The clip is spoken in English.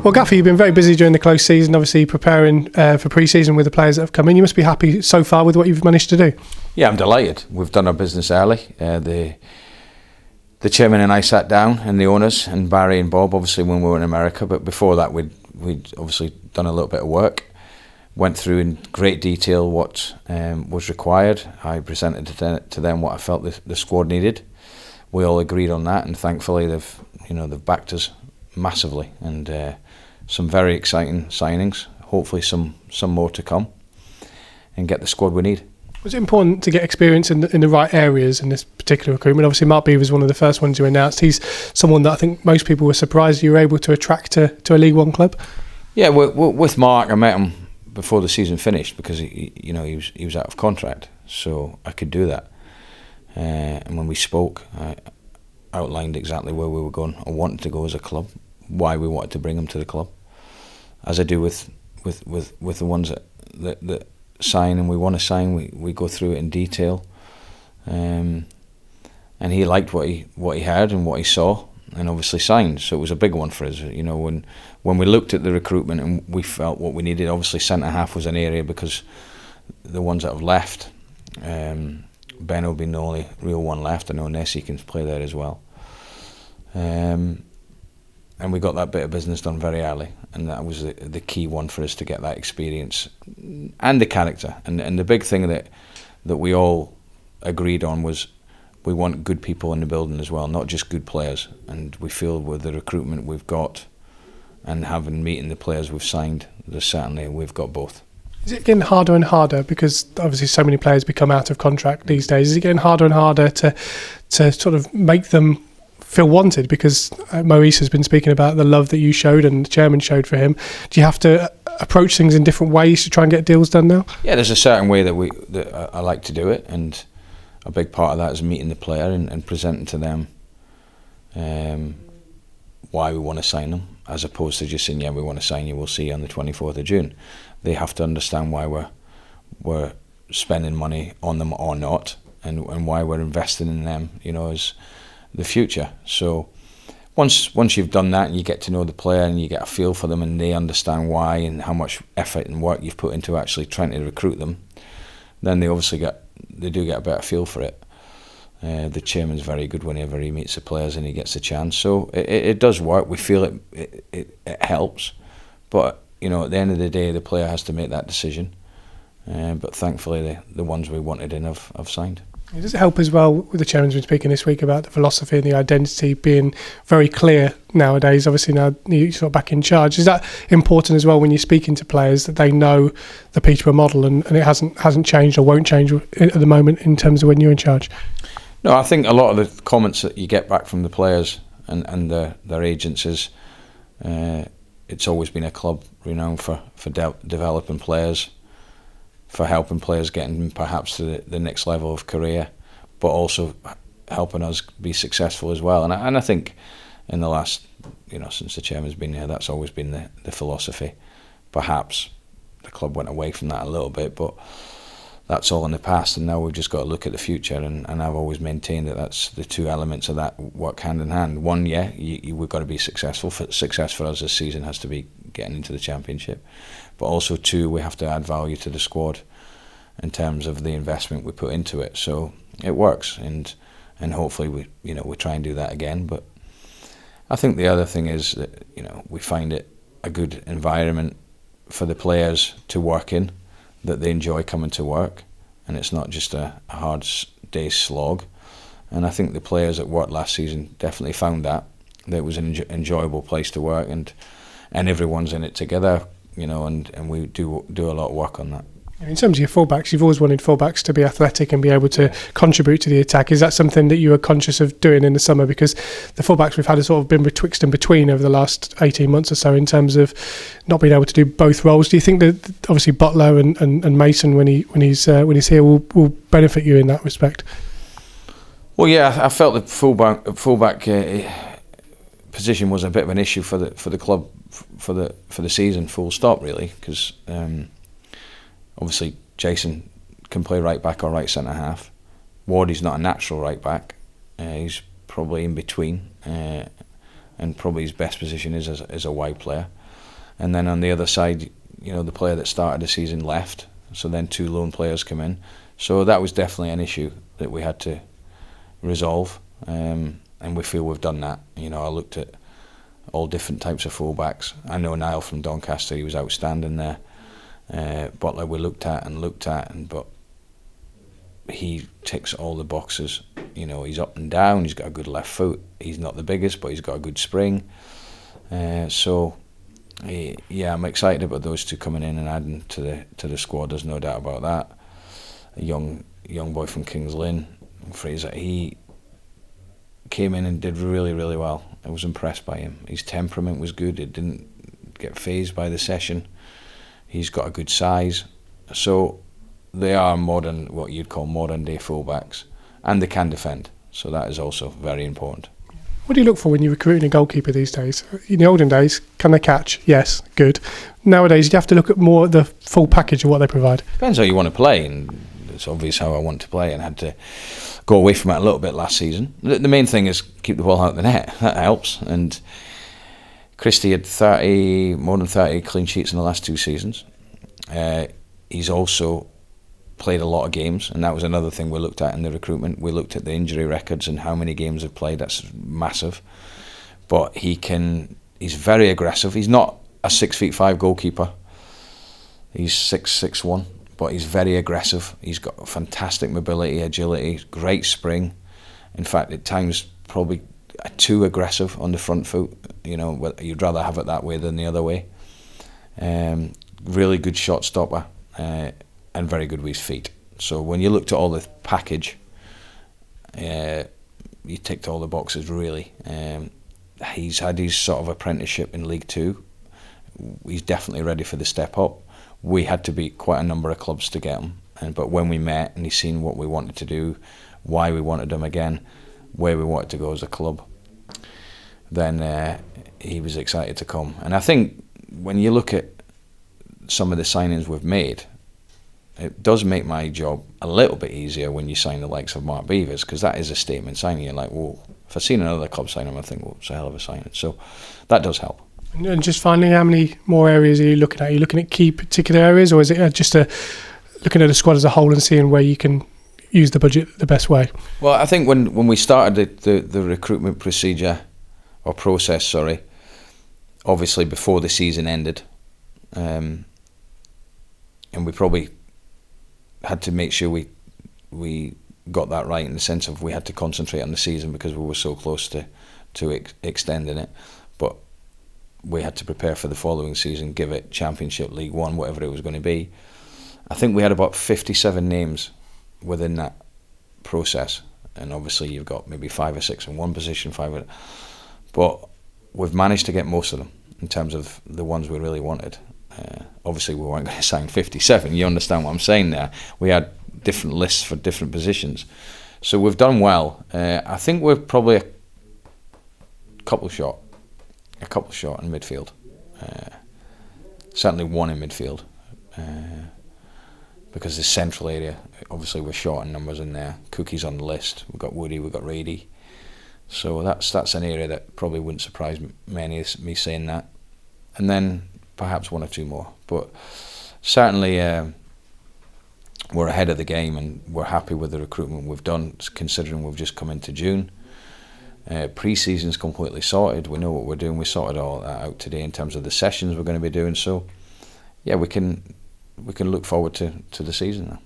Well, Gaffy, you've been very busy during the close season, obviously preparing for pre-season with the players that have come in. You must be happy so far with what you've managed to do. Yeah, I'm delighted. We've done our business early. The chairman and I sat down, and the owners, and Barry and Bob, obviously when we were in America. But before that, we'd obviously done a little bit of work. Went through in great detail what was required. I presented to them what I felt the squad needed. We all agreed on that, and thankfully they've backed us massively, and some very exciting signings. Hopefully some more to come, and get the squad we need. Was it important to get experience in the right areas in this particular recruitment? Obviously, Mark Beaver was one of the first ones you announced. He's someone that I think most people were surprised you were able to attract to a League One club. Yeah, with Mark, I met him before the season finished because he was out of contract, so I could do that. And when we spoke, I outlined exactly where we were going. I wanted to go as a club, why we wanted to bring him to the club, as I do with the ones that sign and we want to sign. We go through it in detail, and he liked what he heard and what he saw, and obviously signed. So it was a big one for us. When we looked at the recruitment and we felt what we needed, obviously centre half was an area because the ones that have left. Benno being the only real one left. I know Nessie can play there as well. And we got that bit of business done very early, and that was the key one for us to get that experience and the character. And the big thing that we all agreed on was we want good people in the building as well, not just good players. And we feel with the recruitment we've got and having meeting the players we've signed, certainly we've got both. Is it getting harder and harder because obviously so many players become out of contract these days? Is it getting harder and harder to sort of make them feel wanted? Because Maurice has been speaking about the love that you showed and the chairman showed for him. Do you have to approach things in different ways to try and get deals done now? Yeah, there's a certain way that I like to do it, and a big part of that is meeting the player and presenting to them why we want to sign them, as opposed to just saying, yeah, we want to sign you, we'll see you on the 24th of June. They have to understand why we're spending money on them or not, and why we're investing in them, as the future. So once you've done that and you get to know the player and you get a feel for them and they understand why and how much effort and work you've put into actually trying to recruit them, then they obviously do get a better feel for it. The chairman's very good whenever he meets the players and he gets a chance. So it does work. We feel it helps, but at the end of the day, the player has to make that decision. But thankfully, the ones we wanted in have signed. Does it help as well with the chairman's been speaking this week about the philosophy and the identity being very clear nowadays? Obviously now you're sort of back in charge. Is that important as well when you're speaking to players, that they know the Peterborough model and it hasn't changed or won't change at the moment in terms of when you're in charge? No, I think a lot of the comments that you get back from the players and their agents is it's always been a club renowned for developing players, for helping players getting perhaps to the next level of career, but also helping us be successful as well. And I think in the last, since the chairman's been here, that's always been the philosophy. Perhaps the club went away from that a little bit, but that's all in the past, and now we've just got to look at the future. And I've always maintained that that's the two elements of that work hand in hand. One, we've got to be successful. Success for us this season has to be getting into the championship, but also two, we have to add value to the squad in terms of the investment we put into it. So it works, and hopefully we try and do that again. But I think the other thing is that we find it a good environment for the players to work in, that they enjoy coming to work, and it's not just a hard day's slog. And I think the players that worked last season definitely found that it was an enjoyable place to work, and everyone's in it together, and we do a lot of work on that. In terms of your fullbacks, you've always wanted fullbacks to be athletic and be able to contribute to the attack. Is that something that you are conscious of doing in the summer? Because the fullbacks we've had have sort of been betwixt and between over the last 18 months or so in terms of not being able to do both roles. Do you think that obviously Butler and Mason, when he's here, will benefit you in that respect? Well, yeah, I felt the fullback position was a bit of an issue for the club for the season. Full stop, really, because. Obviously, Jason can play right back or right centre half. Wardy's not a natural right back. He's probably in between, and probably his best position is as a wide player. and then on the other side, you know, the player that started the season left, so then 2 loan players come in. So that was definitely an issue that we had to resolve, and we feel we've done that. You know, I looked at all different types of fullbacks. I know Niall from Doncaster, he was outstanding there. Butler we looked at, but he ticks all the boxes. You know, he's up and down, he's got a good left foot, he's not the biggest, but he's got a good spring. So yeah, I'm excited about those 2 coming in and adding to the squad. There's no doubt about that. A young boy from Kings Lynn, Fraser, he came in and did really, really well. I was impressed by him. His temperament was good. It didn't get fazed by the session. He's got a good size. So they are what you'd call modern day fullbacks, and they can defend. So that is also very important. What do you look for when you're recruiting a goalkeeper these days? In the olden days, can they catch? Yes, good. Nowadays, you have to look at more the full package of what they provide. Depends how you want to play, and it's obvious how I want to play, and had to go away from it a little bit last season. The main thing is keep the ball out of the net. That helps. And Christie had more than 30 clean sheets in the last 2 seasons. He's also played a lot of games, and that was another thing we looked at in the recruitment. We looked at the injury records and how many games they've played. That's massive. But he's very aggressive. He's not a 6'5" goalkeeper. He's 6'1", but he's very aggressive. He's got fantastic mobility, agility, great spring. In fact, at times probably too aggressive on the front foot. You know, you'd rather have it that way than the other way. Really good shot stopper, and very good with his feet. So when you looked at all the package, you ticked all the boxes really. He's had his sort of apprenticeship in League Two. He's definitely ready for the step up. We had to beat quite a number of clubs to get him, but when we met and he's seen what we wanted to do, why we wanted him again, where we wanted to go as a club, then he was excited to come. And I think when you look at some of the signings we've made, it does make my job a little bit easier when you sign the likes of Mark Beavers, because that is a statement signing. You're like, whoa, if I've seen another club sign him, I think, well, it's a hell of a signing. So that does help. And just finally, how many more areas are you looking at? Are you looking at key particular areas, or is it just looking at the squad as a whole and seeing where you can use the budget the best way? Well, I think when we started the recruitment procedure, or process, sorry, obviously before the season ended, and we probably had to make sure we got that right in the sense of we had to concentrate on the season because we were so close to extending it. But we had to prepare for the following season, give it Championship, League One, whatever it was going to be. I think we had about 57 names within that process, and obviously you've got maybe 5 or 6 in one position, but we've managed to get most of them in terms of the ones we really wanted. Obviously we weren't going to sign 57, you understand what I'm saying there. We had different lists for different positions, so we've done well. I think we're probably a couple short in midfield, certainly one in midfield, because the central area, obviously we're short in numbers in there. Cookie's on the list, we've got Woody, we've got Rady, so that's an area that probably wouldn't surprise many, me saying that. And then perhaps 1 or 2 more, but certainly we're ahead of the game and we're happy with the recruitment we've done, considering we've just come into June. Pre-season's completely sorted, we know what we're doing, we sorted all that out today in terms of the sessions we're going to be doing, so yeah, we can look forward to the season now.